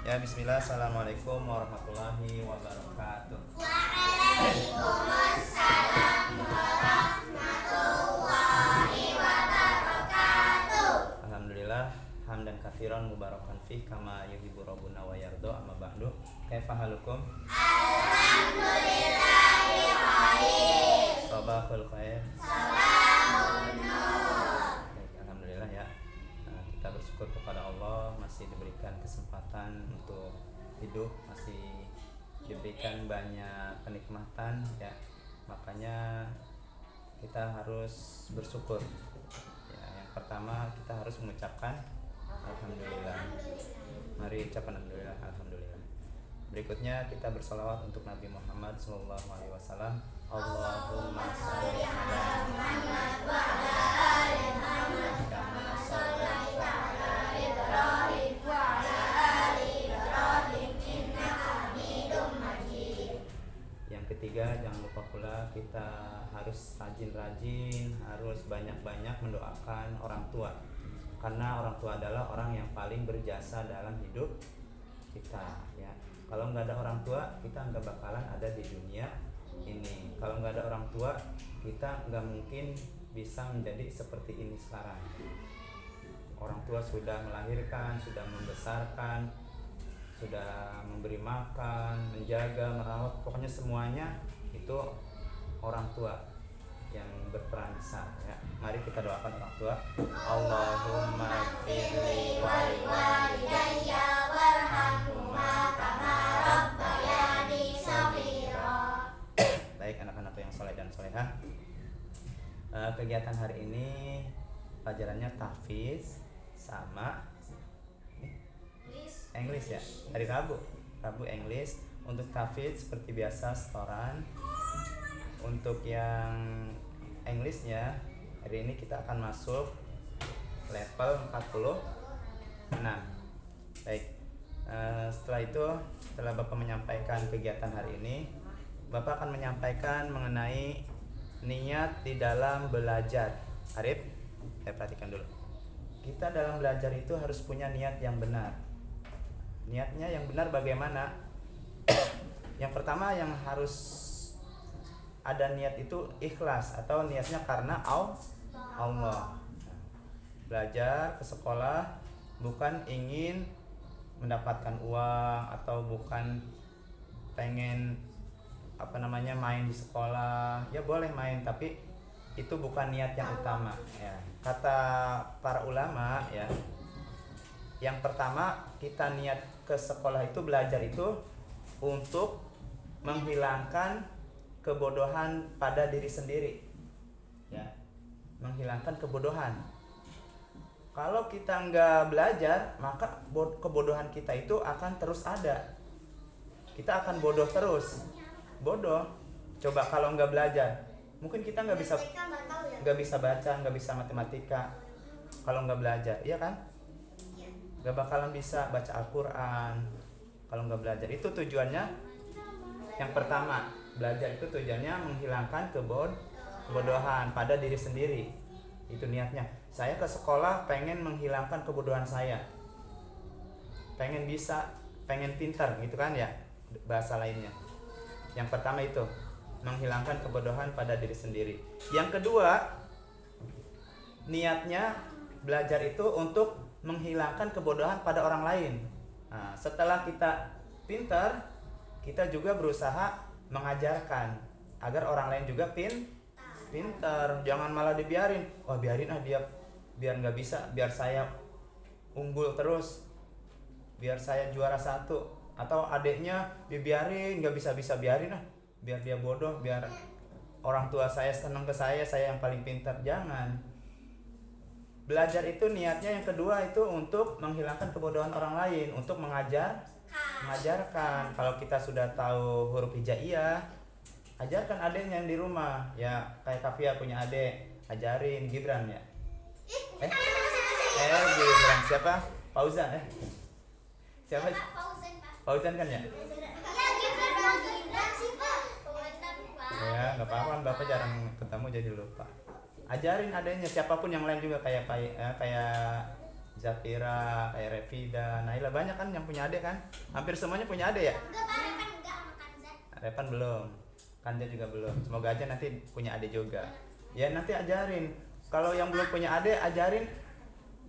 Ya, bismillah. Assalamualaikum warahmatullahi wabarakatuh. Waalaikumsalam warahmatullahi wabarakatuh. Alhamdulillah hamdan katsiran mubarakan fih kama yuhibbu rabbuna wa yarda, amma ba'du. Kaifa halukum? Alhamdulillahi khair. Sabahul khair. Sabahun nur. Baik, alhamdulillah ya. Kita bersyukur kepada Allah masih diberikan kesempatan untuk hidup, masih diberikan banyak kenikmatan ya. Makanya kita harus bersyukur. Ya, yang pertama kita harus mengucapkan alhamdulillah. Mari ucapkan alhamdulillah, alhamdulillah. Berikutnya kita bersolawat untuk Nabi Muhammad SAW. Allahumma sholli ala Muhammad wa ala ali Muhammad kama shallaita ala Ibrahim wa ala ali Ibrahim innaka Hamidum Majid. Yang ketiga, jangan lupa pula kita harus rajin-rajin, harus banyak-banyak mendoakan orang tua. Karena orang tua adalah orang yang paling berjasa dalam hidup kita ya. Kalau nggak ada orang tua, kita nggak bakalan ada di dunia ini. Kalau nggak ada orang tua, kita nggak mungkin bisa menjadi seperti ini sekarang. Orang tua sudah melahirkan, sudah membesarkan, sudah memberi makan, menjaga, merawat, pokoknya semuanya itu orang tua yang berperan besar ya. Mari kita doakan orang tua. Allahumma firli Walidayya warhamhuma kama rabbayani shaghira. Baik anak-anak yang soleh dan solehah, kegiatan hari ini pelajarannya tahfiz sama English ya. Hari Rabu English. Untuk tahfiz seperti biasa setoran. Untuk yang Englishnya hari ini kita akan masuk level 46. Baik, setelah itu, setelah Bapak menyampaikan kegiatan hari ini, Bapak akan menyampaikan mengenai niat di dalam belajar. Arif, saya perhatikan dulu. Kita dalam belajar itu harus punya niat yang benar. Niatnya yang benar bagaimana? Yang pertama yang harus ada niat itu ikhlas atau niatnya karena Allah. Belajar ke sekolah bukan ingin mendapatkan uang atau bukan pengen main di sekolah. Ya boleh main, tapi itu bukan niat yang utama ya. Kata para ulama ya, yang pertama kita niat ke sekolah itu, belajar itu untuk menghilangkan kebodohan pada diri sendiri ya, menghilangkan kebodohan. Kalau kita nggak belajar, maka kebodohan kita itu akan terus ada. Kita akan bodoh terus, bodoh. Coba kalau nggak belajar, mungkin kita nggak bisa baca, nggak bisa matematika. Kalau nggak belajar, iya kan? Nggak bakalan bisa baca Al-Quran kalau nggak belajar. Itu tujuannya. Yang pertama, belajar itu tujuannya menghilangkan kebodohan pada diri sendiri. Itu niatnya. Saya ke sekolah pengen menghilangkan kebodohan saya, pengen pintar gitu kan ya, bahasa lainnya. Yang pertama itu menghilangkan kebodohan pada diri sendiri. Yang kedua, niatnya belajar itu untuk menghilangkan kebodohan pada orang lain. Nah, setelah kita pintar, kita juga berusaha mengajarkan agar orang lain juga pintar. Jangan malah dibiarin. Wah, biarin dia biar nggak bisa, biar saya unggul terus, biar saya juara satu. Atau adiknya dibiarin, nggak bisa biarin biar dia bodoh, biar orang tua saya senang ke saya yang paling pintar. Jangan. Belajar itu niatnya yang kedua itu untuk menghilangkan kebodohan orang lain, untuk mengajarkan. Kalau kita sudah tahu huruf hijaiyah, ajarkan adiknya yang di rumah ya. Kayak Kafia punya adik, ajarin. Gibran ya, Gibran siapa? Fauzan siapa? Fauzan kan ya? Ya nggak apa-apa, Bapak jarang ketemu jadi lupa. Ajarin adiknya, siapapun yang lain juga, kayak Zafira, kayak Revida, Naila, banyak kan yang punya adik kan? Hampir semuanya punya adik ya? Enggak, Pak, Repan enggak sama Kanzat. Repan belum, Kanja juga belum. Semoga aja nanti punya adik juga. Ya nanti ajarin. Kalau yang belum punya adik, ajarin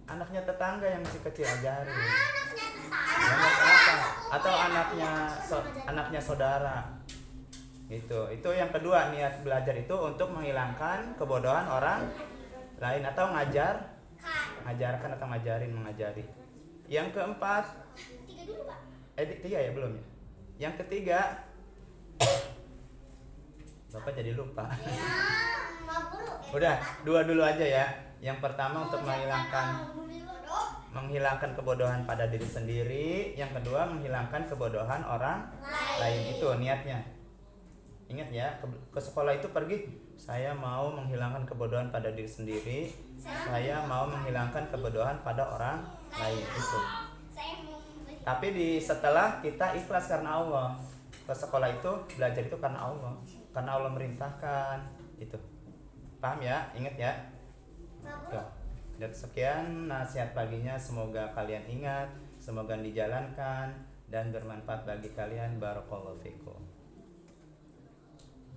anaknya tetangga yang masih kecil, ajarin. Anaknya tetangga. Ya, nggak apa-apa. Atau anaknya saudara. Itu yang kedua, niat belajar itu untuk menghilangkan kebodohan orang lain atau ngajarkan atau mengajari. Yang keempat, 3 dulu, Pak. 3 ya belum ya? Yang ketiga, Bapak jadi lupa. Ya, 50. Udah, 2 dulu aja ya. Yang pertama untuk menghilangkan kebodohan pada diri sendiri. Yang kedua menghilangkan kebodohan orang lain. Itu niatnya. Ingat ya, ke sekolah itu pergi, saya mau menghilangkan kebodohan pada diri sendiri. Saya mau menghilangkan kebodohan pada orang lain. Itu. Saya mau Tapi setelah kita ikhlas karena Allah. Ke sekolah itu, belajar itu karena Allah. Karena Allah merintahkan. Itu. Paham ya? Ingat ya? Tuh. Dan sekian nasihat paginya, semoga kalian ingat, semoga dijalankan dan bermanfaat bagi kalian. Barakallahu fikum.